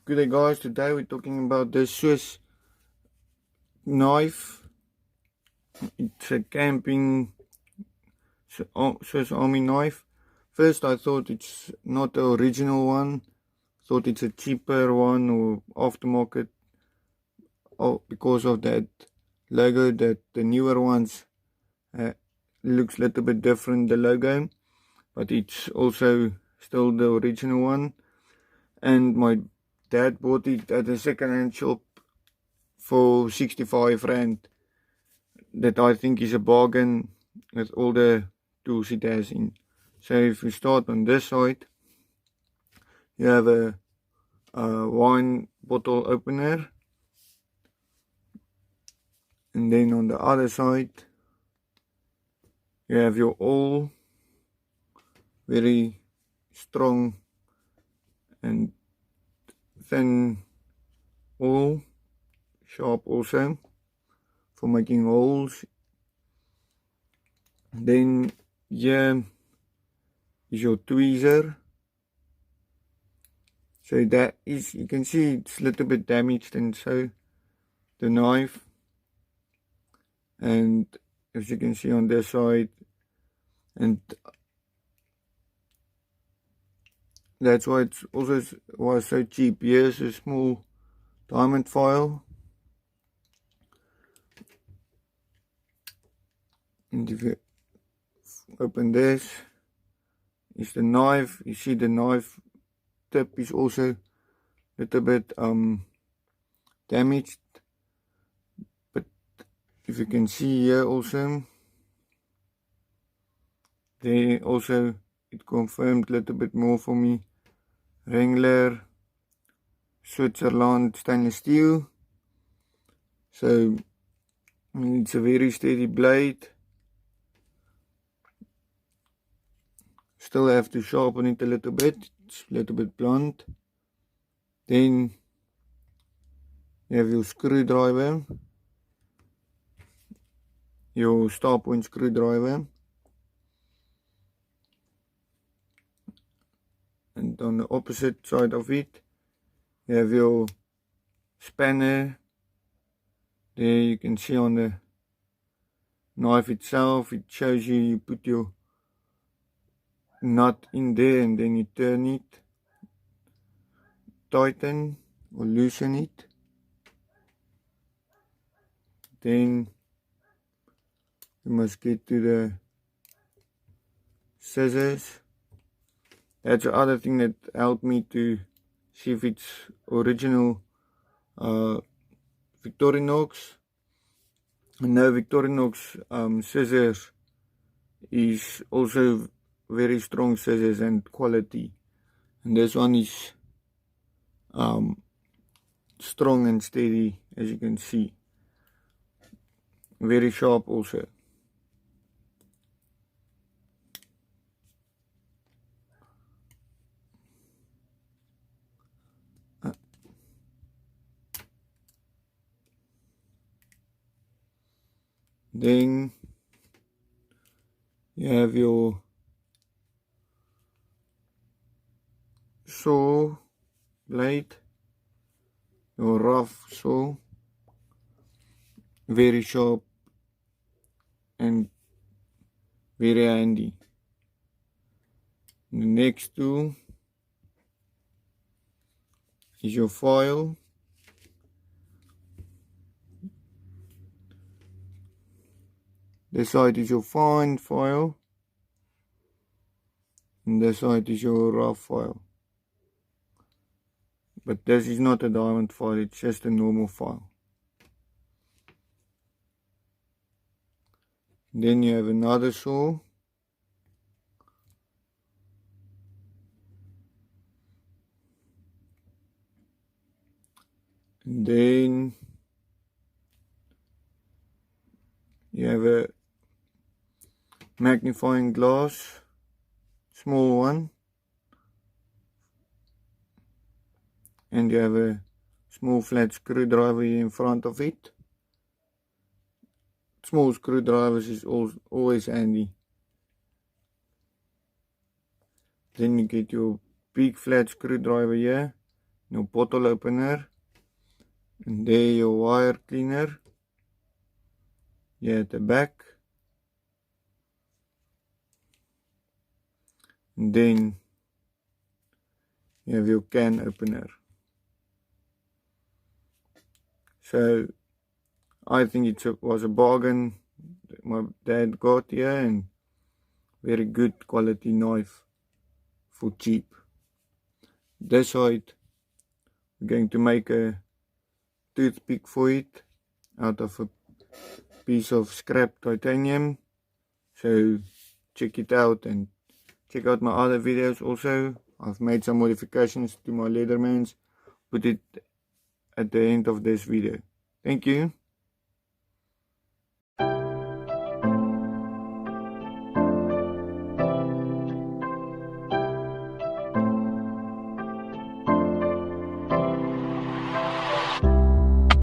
Good day guys, today we're talking about the Swiss knife. It's a camping Swiss Army knife. First I thought it's not the original one, thought it's a cheaper one or aftermarket, because of that logo, that the newer ones looks a little bit different, the logo, but it's also still the original one. And my dad bought it at a second-hand shop for 65 rand. That I think is a bargain with all the tools it has in. So if you start on this side, you have a wine bottle opener, and then on the other side you have your awl, very strong and thin awl, sharp also for making holes. Then here is your tweezer. So that is, you can see it's a little bit damaged, and so the knife, and as you can see on this side, and that's why it's also was so cheap. Here's a small diamond file, and if you open this, is the knife. You see the knife tip is also a little bit damaged, but if you can see here also, they also, it confirmed a little bit more for me, Wrangler Switzerland stainless steel. So it's a very steady blade. Still have to sharpen it a little bit, it's a little bit blunt. Then you have your screwdriver, your star point screwdriver, and on the opposite side of it you have your spanner. There you can see on the knife itself, it shows you put your nut in there and then you turn it, tighten or loosen it. Then you must get to the scissors. That's the other thing that helped me to see if it's original Victorinox. No, Victorinox scissors is also very strong scissors and quality, and this one is strong and steady, as you can see, very sharp also. Then you have your saw blade, your rough saw, very sharp and very handy. The next tool is your file. This side is your fine file, and this side is your rough file. But this is not a diamond file, it's just a normal file. Then you have another saw. And then you have a magnifying glass, small one, and you have a small flat screwdriver here in front of it. Small screwdrivers is always handy. Then you get your big flat screwdriver here, your bottle opener, and there your wire cleaner here at the back, and then you have your can opener. So I think it was a bargain that my dad got here, and very good quality knife for cheap. This side we're going to make a toothpick for it out of a piece of scrap titanium. So check it out, and check out my other videos also. I've made some modifications to my Leathermans. Put it at the end of this video. Thank you.